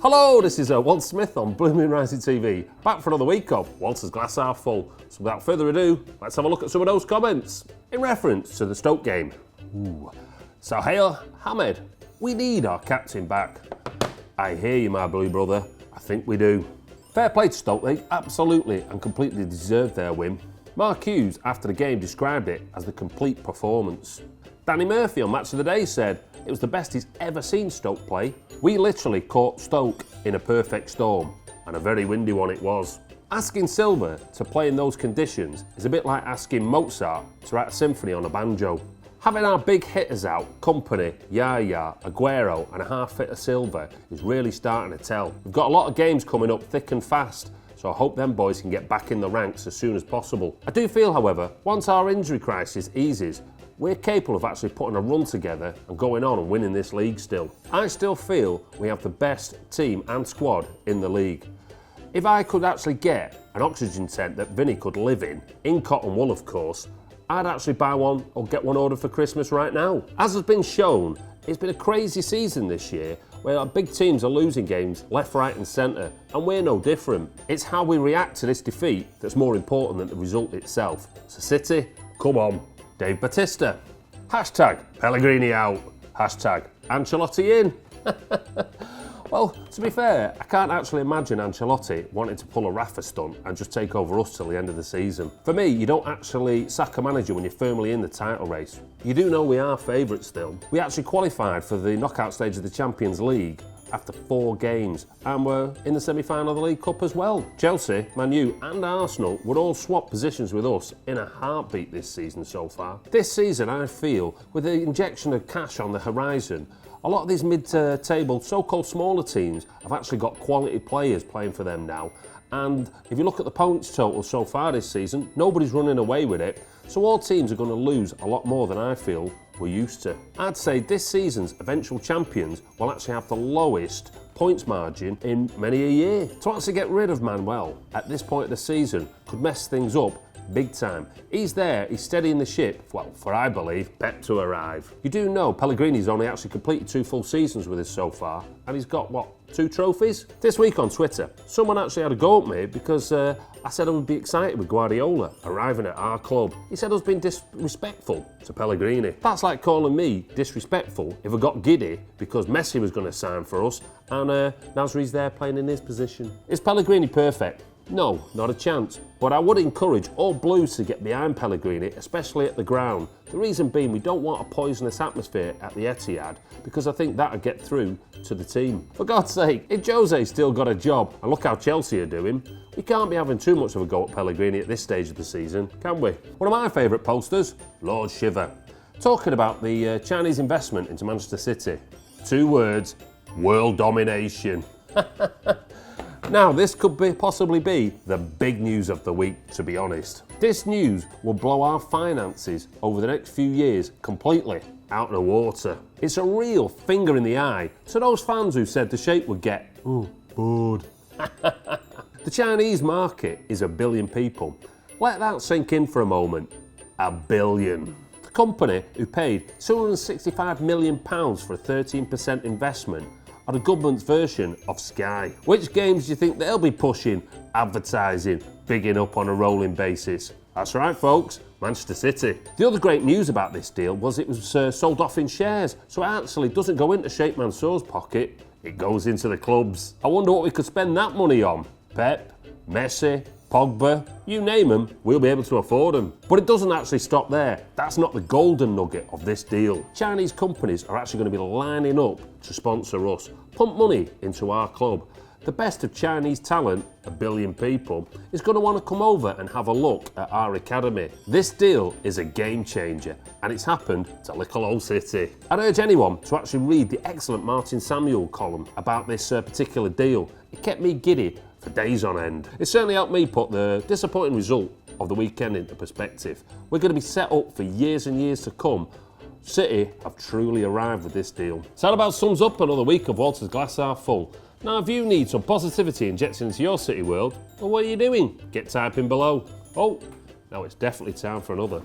Hello, this is Walt Smith on BlueMoonRisingTV, back for another week of Walter's Glass Half Full. So without further ado, let's have a look at some of those comments in reference to the Stoke game. Sahel Hamed, we need our captain back. I hear you, my blue brother. I think we do. Fair play to Stoke, they absolutely and completely deserved their win. Mark Hughes, after the game, described it as the complete performance. Danny Murphy on Match of the Day said it was the best he's ever seen Stoke play. We literally caught Stoke in a perfect storm, and a very windy one it was. Asking Silva to play in those conditions is a bit like asking Mozart to write a symphony on a banjo. Having our big hitters out, Company, Yaya, Aguero and a half-fitter Silva is really starting to tell. We've got a lot of games coming up thick and fast, so I hope them boys can get back in the ranks as soon as possible. I do feel, however, once our injury crisis eases, we're capable of actually putting a run together and going on and winning this league still. I still feel we have the best team and squad in the league. If I could actually get an oxygen tent that Vinny could live in cotton wool of course, I'd actually buy one or get one ordered for Christmas right now. As has been shown, it's been a crazy season this year where our big teams are losing games left, right and centre, and we're no different. It's how we react to this defeat that's more important than the result itself. So City, come on. Dave Batista. Hashtag Pellegrini out. Hashtag Ancelotti in. Well, to be fair, I can't actually imagine Ancelotti wanting to pull a Rafa stunt and just take over us till the end of the season. For me, you don't actually sack a manager when you're firmly in the title race. You do know we are favourites still. We actually qualified for the knockout stage of the Champions League after 4 games, and we're in the semi-final of the League Cup as well. Chelsea, Man U and Arsenal would all swap positions with us in a heartbeat this season so far. This season, I feel, with the injection of cash on the horizon, a lot of these mid-table, so-called smaller teams have actually got quality players playing for them now. And if you look at the points total so far this season, nobody's running away with it. So all teams are going to lose a lot more than I feel we're used to. I'd say this season's eventual champions will actually have the lowest points margin in many a year. To actually get rid of Manuel at this point of the season could mess things up big time. He's there, he's steadying the ship, well, for I believe, Pep to arrive. You do know Pellegrini's only actually completed 2 full seasons with us so far, and he's got, what, 2 trophies? This week on Twitter, someone actually had a go at me because I said I would be excited with Guardiola arriving at our club. He said I was being disrespectful to Pellegrini. That's like calling me disrespectful if I got giddy because Messi was going to sign for us and Nasri's there playing in his position. Is Pellegrini perfect? No, not a chance. But I would encourage all Blues to get behind Pellegrini, especially at the ground. The reason being we don't want a poisonous atmosphere at the Etihad because I think that would get through to the team. For God's sake, if Jose's still got a job, and look how Chelsea are doing, we can't be having too much of a go at Pellegrini at this stage of the season, can we? One of my favourite posters, Lord Shiver, talking about the Chinese investment into Manchester City. 2 words, world domination. Now, this could possibly be the big news of the week, to be honest. This news will blow our finances over the next few years completely out of the water. It's a real finger in the eye to those fans who said the Sheikh would get bored. The Chinese market is 1 billion people. Let that sink in for a moment. 1 billion. The company who paid £265 million for a 13% investment are the government's version of Sky. Which games do you think they'll be pushing, advertising, bigging up on a rolling basis? That's right, folks, Manchester City. The other great news about this deal was it was sold off in shares, so it actually doesn't go into Sheikh Mansour's pocket, it goes into the club's. I wonder what we could spend that money on. Pep, Messi, Pogba, you name them, we'll be able to afford them. But it doesn't actually stop there. That's not the golden nugget of this deal. Chinese companies are actually going to be lining up to sponsor us, pump money into our club. The best of Chinese talent, 1 billion people, is going to want to come over and have a look at our academy. This deal is a game changer, and it's happened to little old City. I'd urge anyone to actually read the excellent Martin Samuel column about this particular deal. It kept me giddy for days on end. It certainly helped me put the disappointing result of the weekend into perspective. We're going to be set up for years and years to come. City have truly arrived with this deal. So that about sums up another week of Walter's Glass Half Full. Now if you need some positivity injected into your City world, well, what are you doing? Get typing below. Oh, now it's definitely time for another.